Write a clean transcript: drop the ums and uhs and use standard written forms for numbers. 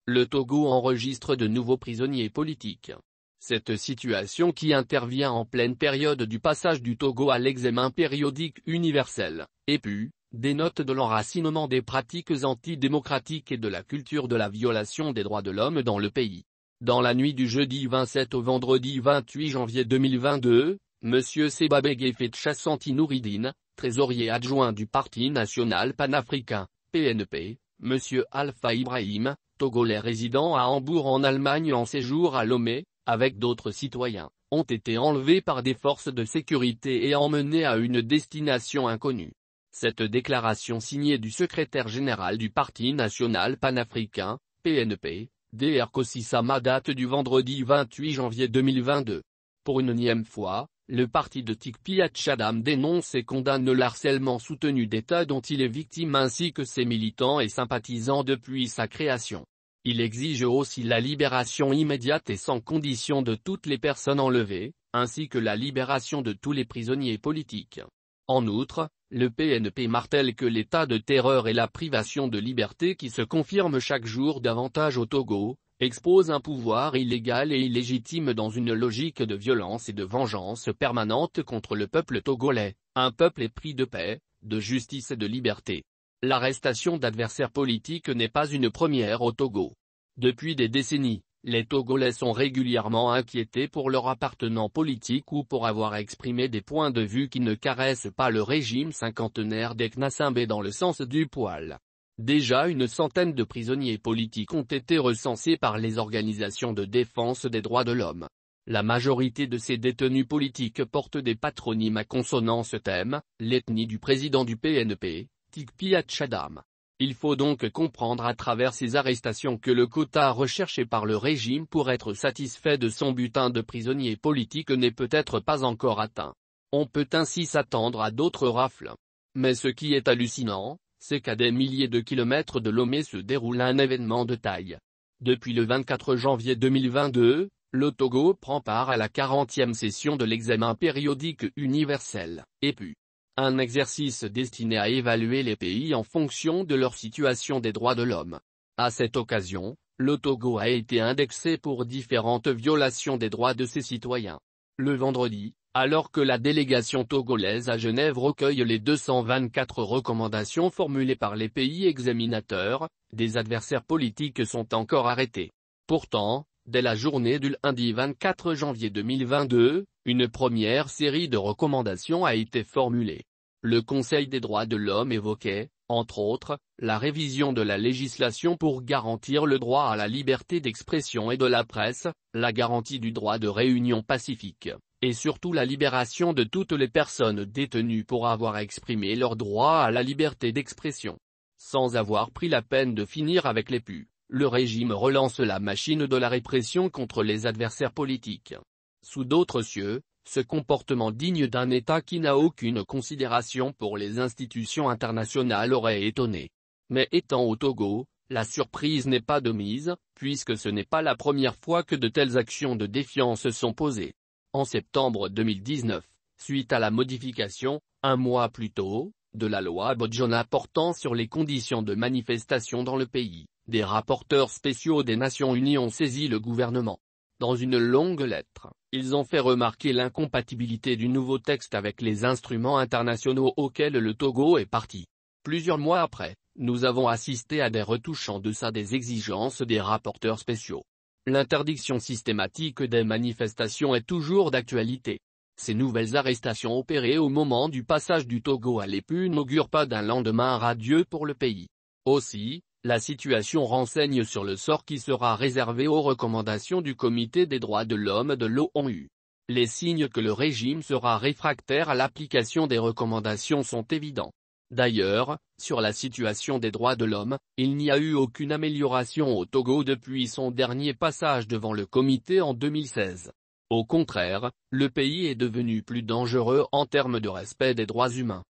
Le Togo enregistre de nouveaux prisonniers politiques. Cette situation qui intervient en pleine période du passage du Togo à l'examen périodique universel, EPU, dénote de l'enracinement des pratiques antidémocratiques et de la culture de la violation des droits de l'homme dans le pays. Dans la nuit du jeudi 27 au vendredi 28 janvier 2022, M. Sebabege Fetchasanti Nouridine, trésorier adjoint du Parti national panafricain, PNP, M. Alpha Ibrahim, togolais résident à Hambourg en Allemagne en séjour à Lomé, avec d'autres citoyens, ont été enlevés par des forces de sécurité et emmenés à une destination inconnue. Cette déclaration signée du secrétaire général du Parti national panafricain, PNP, Dr Kossissama date du vendredi 28 janvier 2022. Pour une énième fois, le parti de Tikpi Hatchadam dénonce et condamne le harcèlement soutenu d'État dont il est victime ainsi que ses militants et sympathisants depuis sa création. Il exige aussi la libération immédiate et sans condition de toutes les personnes enlevées, ainsi que la libération de tous les prisonniers politiques. En outre, le PNP martèle que l'état de terreur et la privation de liberté qui se confirme chaque jour davantage au Togo, expose un pouvoir illégal et illégitime dans une logique de violence et de vengeance permanente contre le peuple togolais, un peuple épris de paix, de justice et de liberté. L'arrestation d'adversaires politiques n'est pas une première au Togo. Depuis des décennies, les Togolais sont régulièrement inquiétés pour leur appartenance politique ou pour avoir exprimé des points de vue qui ne caressent pas le régime cinquantenaire d'Eknassembé dans le sens du poil. Déjà une centaine de prisonniers politiques ont été recensés par les organisations de défense des droits de l'homme. La majorité de ces détenus politiques portent des patronymes à consonance thème, l'ethnie du président du PNP, Tikpi Hatchadam. Il faut donc comprendre à travers ces arrestations que le quota recherché par le régime pour être satisfait de son butin de prisonniers politiques n'est peut-être pas encore atteint. On peut ainsi s'attendre à d'autres rafles. Mais ce qui est hallucinant, c'est qu'à des milliers de kilomètres de Lomé se déroule un événement de taille. Depuis le 24 janvier 2022, le Togo prend part à la 40e session de l'examen périodique universel, EPU. Un exercice destiné à évaluer les pays en fonction de leur situation des droits de l'homme. À cette occasion, le Togo a été indexé pour différentes violations des droits de ses citoyens. Le vendredi, alors que la délégation togolaise à Genève recueille les 224 recommandations formulées par les pays examinateurs, des adversaires politiques sont encore arrêtés. Pourtant, dès la journée du lundi 24 janvier 2022, une première série de recommandations a été formulée. Le Conseil des droits de l'homme évoquait, entre autres, la révision de la législation pour garantir le droit à la liberté d'expression et de la presse, la garantie du droit de réunion pacifique, et surtout la libération de toutes les personnes détenues pour avoir exprimé leur droit à la liberté d'expression. Sans avoir pris la peine de finir avec les PU, le régime relance la machine de la répression contre les adversaires politiques. Sous d'autres cieux, ce comportement digne d'un État qui n'a aucune considération pour les institutions internationales aurait étonné. Mais étant au Togo, la surprise n'est pas de mise, puisque ce n'est pas la première fois que de telles actions de défiance sont posées. En septembre 2019, suite à la modification, un mois plus tôt, de la loi Bodjona portant sur les conditions de manifestation dans le pays, des rapporteurs spéciaux des Nations Unies ont saisi le gouvernement. Dans une longue lettre, ils ont fait remarquer l'incompatibilité du nouveau texte avec les instruments internationaux auxquels le Togo est partie. Plusieurs mois après, nous avons assisté à des retouches en deçà des exigences des rapporteurs spéciaux. L'interdiction systématique des manifestations est toujours d'actualité. Ces nouvelles arrestations opérées au moment du passage du Togo à l'EPU n'augurent pas d'un lendemain radieux pour le pays. Aussi, la situation renseigne sur le sort qui sera réservé aux recommandations du Comité des droits de l'homme de l'ONU. Les signes que le régime sera réfractaire à l'application des recommandations sont évidents. D'ailleurs, sur la situation des droits de l'homme, il n'y a eu aucune amélioration au Togo depuis son dernier passage devant le comité en 2016. Au contraire, le pays est devenu plus dangereux en termes de respect des droits humains.